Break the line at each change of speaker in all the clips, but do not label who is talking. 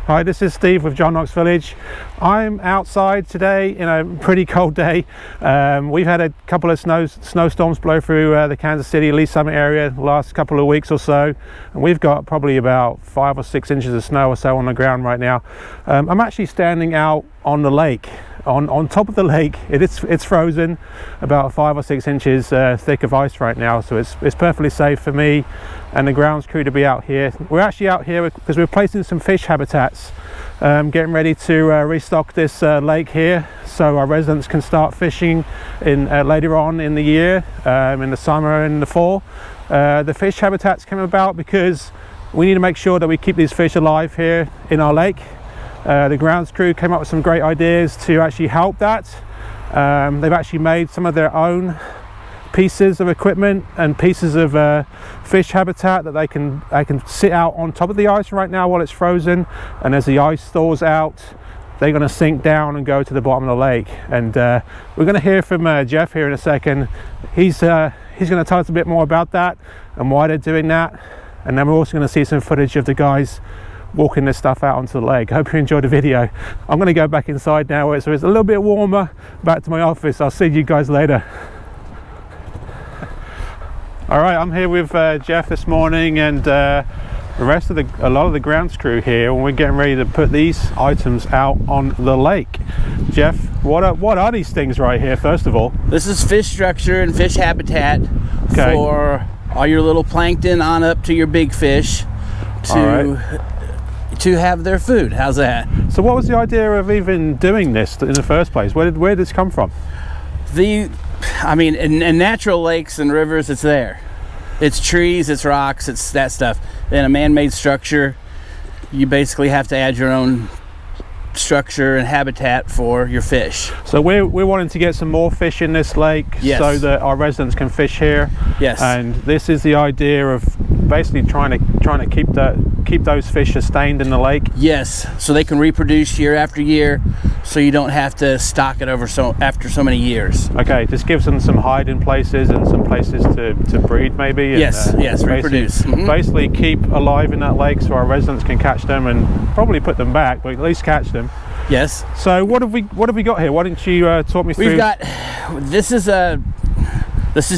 Hi, this is Steve with John Knox Village. I'm outside today in a pretty cold day. We've had a couple of snowstorms blow through the Kansas City, Lee Summit area the last couple of weeks or so, and we've got probably about 5 or 6 inches of snow or so on the ground right now. I'm actually standing out on the lake. On top of the lake, it's frozen, about 5 or 6 inches thick of ice right now, so it's perfectly safe for me and the grounds crew to be out here. We're actually out here because we're placing some fish habitats, getting ready to restock this lake here so our residents can start fishing in later on in the year, in the summer and the fall. The fish habitats came about because we need to make sure that we keep these fish alive here in our lake. The grounds crew came up with some great ideas to actually help that. They've actually made some of their own pieces of equipment and pieces of fish habitat that they can sit out on top of the ice right now while it's frozen, and as the ice thaws out they're going to sink down and go to the bottom of the lake. And we're going to hear from Jeff here in a second. He's going to tell us a bit more about that and why they're doing that, and then we're also going to see some footage of the guys walking this stuff out onto the lake. I hope you enjoyed the video. I'm going to go back inside now so it's a little bit warmer. Back to my office. I'll see you guys later. All right, I'm here with Jeff this morning and the rest of a lot of the grounds crew here, and we're getting ready to put these items out on the lake. Jeff, what are these things right here? First of all,
this is fish structure and fish habitat for all your little plankton on up to your big fish to have their food. How's that? So
what was the idea of even doing this in the first place? Where did this come from?
I mean, in natural lakes and rivers, it's there. It's trees, it's rocks, it's that stuff. In a man-made structure, you basically have to add your own structure and habitat for your fish.
So we're wanting to get some more fish in this lake, yes, so that our residents can fish here.
Yes.
And this is the idea of basically trying to keep those fish sustained in the lake.
Yes, so they can reproduce year after year, so you don't have to stock it over after so many years.
Okay, just gives them some hiding places and some places to breed maybe. And,
yes, reproduce.
Basically keep alive in that lake so our residents can catch them and probably put them back, but at least catch them.
Yes.
So what have we got here? Why don't you talk me through?
We've got this is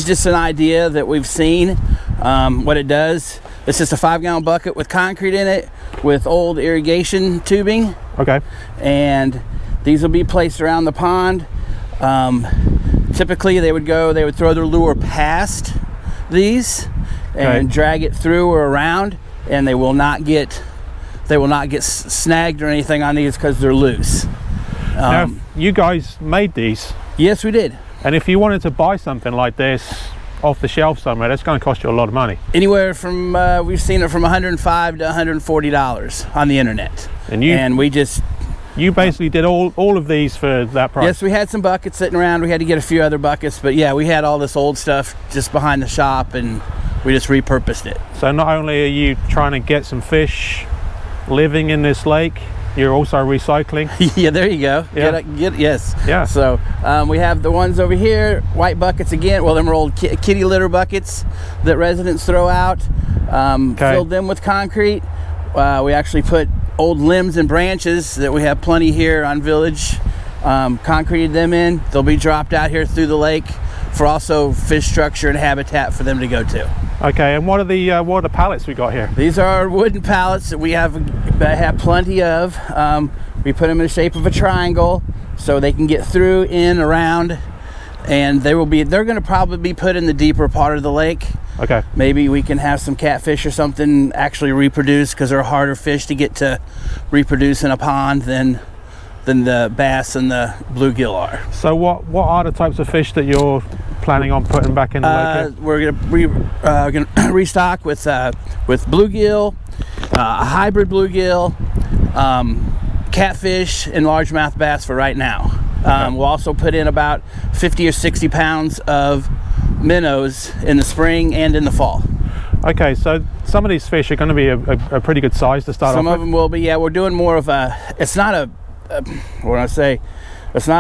just an idea that we've seen. What it does, it's just a 5-gallon bucket with concrete in it with old irrigation tubing.
Okay.
And these will be placed around the pond. Typically they would throw their lure past these and drag it through or around, and they will not get snagged or anything on these because they're loose.
Now, you guys made these?
Yes, we did.
And if you wanted to buy something like this off the shelf somewhere, that's going to cost you a lot of money.
Anywhere from we've seen it from $105 to $140 on the internet. And
you basically did all of these for that price?
Yes, we had some buckets sitting around. We had to get a few other buckets, but yeah, we had all this old stuff just behind the shop and we just repurposed it.
So not only are you trying to get some fish living in this lake, you're also recycling.
Yeah, there you go.
Yeah.
Yes.
Yeah.
So we have the ones over here, white buckets again. Well, them are old kitty litter buckets that residents throw out. Filled them with concrete. We actually put old limbs and branches that we have plenty here on Village. Concreted them in. They'll be dropped out here through the lake for also fish structure and habitat for them to go to.
Okay, and what are the pallets we got here?
These are wooden pallets that we have plenty of. We put them in the shape of a triangle so they can get through, in, around, and they're going to probably be put in the deeper part of the lake.
Okay. Maybe
we can have some catfish or something actually reproduce, because they're harder fish to get to reproduce in a pond than the bass and the bluegill are. So
what are the types of fish that you're planning on putting back in the lake?
We're gonna restock with bluegill, a hybrid bluegill, catfish, and largemouth bass for right now. We'll also put in about 50 or 60 pounds of minnows in the spring and in the fall.
Okay, so some of these fish are going to be a pretty good size to start off with?
Some of them will be, yeah. We're doing more of it's not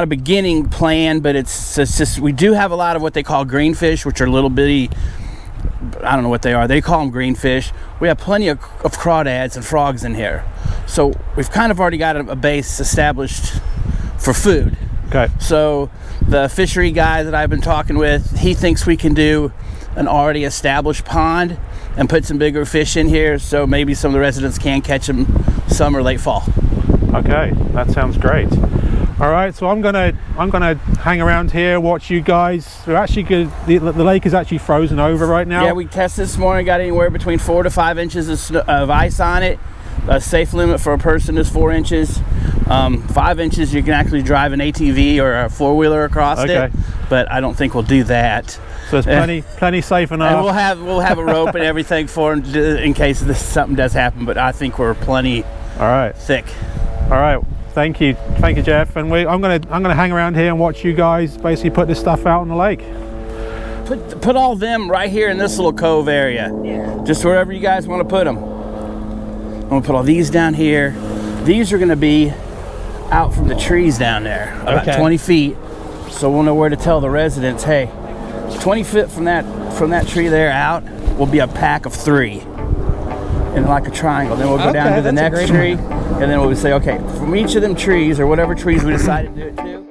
a beginning plan, but it's just, we do have a lot of what they call greenfish, which are little bitty, I don't know what they are. They call them greenfish. We have plenty of crawdads and frogs in here. So we've kind of already got a base established for food.
Okay.
So the fishery guy that I've been talking with, he thinks we can do an already established pond and put some bigger fish in here, so maybe some of the residents can catch them summer or late fall.
Okay, that sounds great. All right, so I'm gonna hang around here, watch you guys. We're actually good. The lake is actually frozen over right now.
Yeah, we tested this morning, got anywhere between 4 to 5 inches of ice on it. A safe limit for a person is 4 inches. 5 inches, you can actually drive an ATV or a four-wheeler across it, but I don't think we'll do that.
So it's plenty safe enough.
And we'll have a rope and everything for in case something does happen. But I think we're plenty.
All right.
Thick.
All right. Thank you, Jeff. And I'm gonna hang around here and watch you guys basically put this stuff out on the lake.
Put all them right here in this little cove area. Yeah. Just wherever you guys want to put them. I'm gonna put all these down here. These are gonna be out from the trees down there, about 20 feet. So we'll know where to tell the residents, hey, 20 feet from that tree there out will be a pack of 3 in like a triangle. Then we'll go down to the next tree, and then we'll say, okay, from each of them trees or whatever trees we decide to do it to.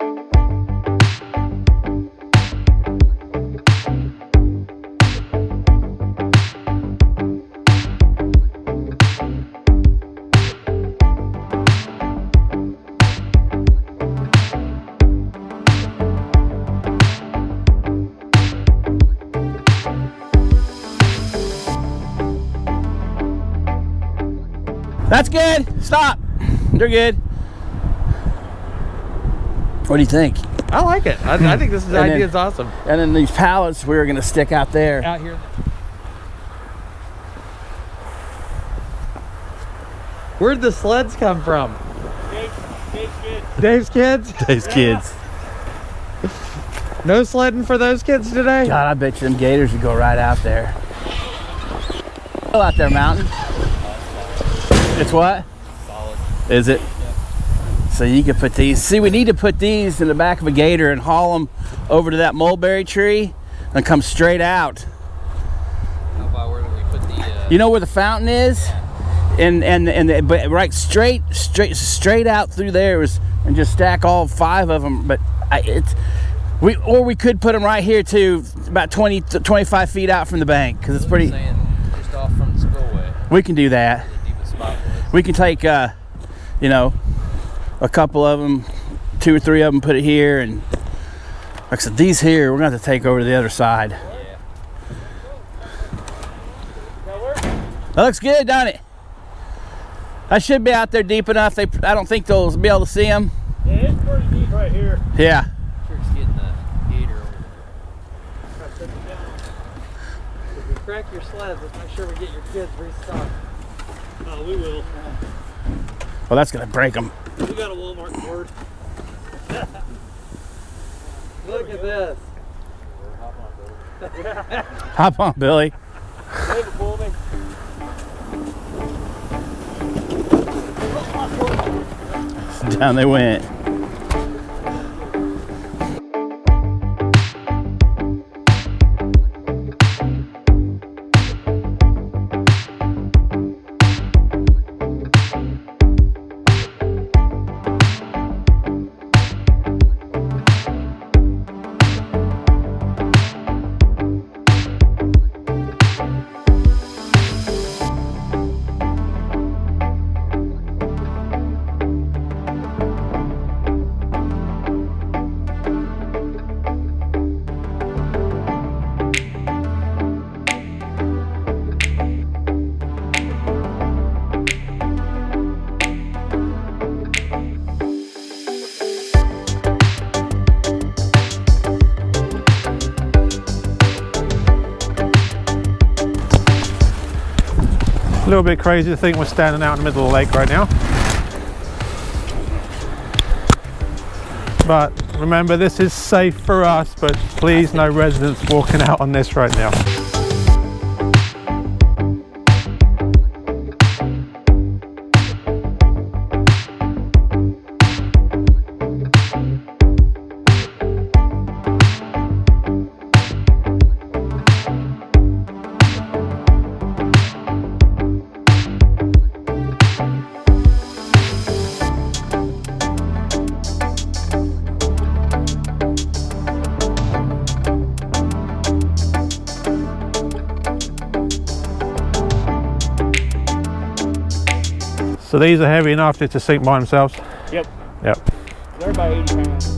That's good. Stop. They're good. What do you think?
I like it. I think this idea is awesome.
And then these pallets we're going to stick out there.
Out here. Where'd the sleds come from? Dave's kids?
Dave's kids.
No sledding for those kids today?
God, I bet you them gators would go right out there. Still out there, mountain. It's what?
Solid.
Is it? Yep. So you could put these. See, we need to put these in the back of a gator and haul them over to that mulberry tree and come straight out.
How about where do we put the?
You know where the fountain is? But right straight out through there and just stack all 5 of them. But we could put them right here too, about 20 to 25 feet out from the bank, because it's pretty.
Saying just off from the spillway.
We can do that. We can take, a couple of them, 2 or 3 of them, put it here, and like I said, these here, we're going to have to take over to the other side.
Yeah.
That looks good, doesn't it? I should be out there deep enough. I don't think they'll be able to see them.
Yeah, it's pretty deep right here.
Yeah.
Trick's getting the gator over.
If we crack your sleds, let's make sure we get your kids restocked.
Oh, we will.
Well, that's going to break them.
We got a Walmart cord.
Look at this.
Hop on, Billy.
Wave it for me.
Down they went. A little bit crazy to think we're standing out in the middle of the lake right now. But remember, this is safe for us, but please no residents walking out on this right now.
So these are heavy enough to sink by themselves?
Yep.
Yep.
They're about 80 pounds.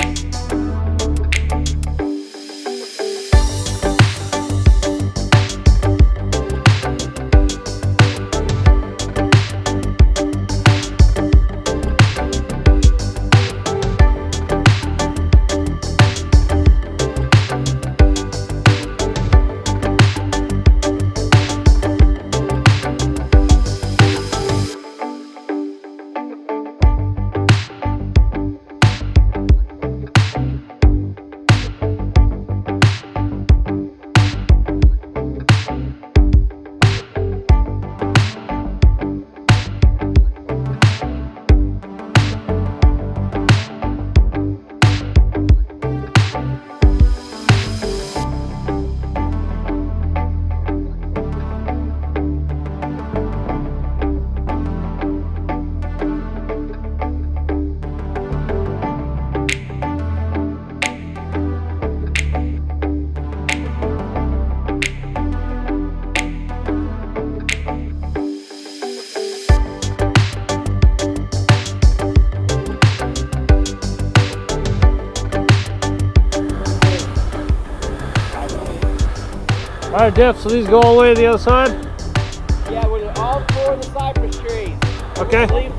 All right, Jeff, so these go all the way to the other side?
Yeah, with all 4 of the cypress trees.
Okay.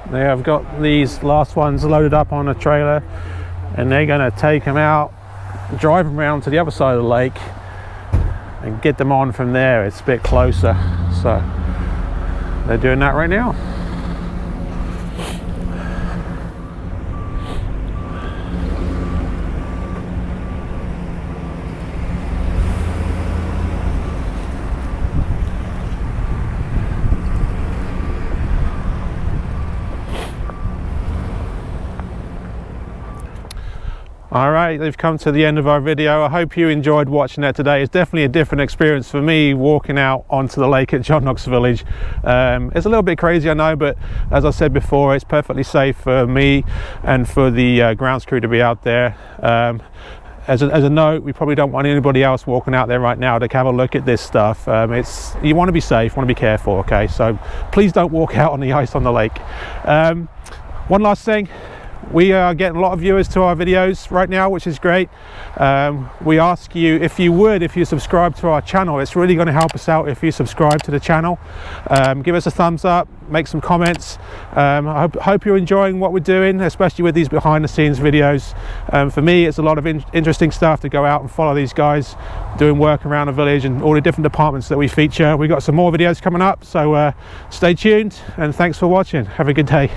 There, I've got these last ones loaded up on a trailer, and they're going to take them out, drive them around to the other side of the lake and get them on from there. It's a bit closer, so they're doing that right now. All right, they've come to the end of our video. I hope you enjoyed watching that today. It's definitely a different experience for me walking out onto the lake at John Knox Village. It's a little bit crazy, I know, but as I said before, it's perfectly safe for me and for the grounds crew to be out there. As a note, we probably don't want anybody else walking out there right now to have a look at this stuff. You want to be safe, want to be careful, okay? So please don't walk out on the ice on the lake. One last thing. We are getting a lot of viewers to our videos right now, which is great. We ask you, if you subscribe to our channel, it's really going to help us out if you subscribe to the channel. Give us a thumbs up, make some comments. I hope you're enjoying what we're doing, especially with these behind the scenes videos. For me, it's a lot of interesting stuff to go out and follow these guys doing work around the village and all the different departments that we feature. We've got some more videos coming up, so stay tuned and thanks for watching. Have a good day.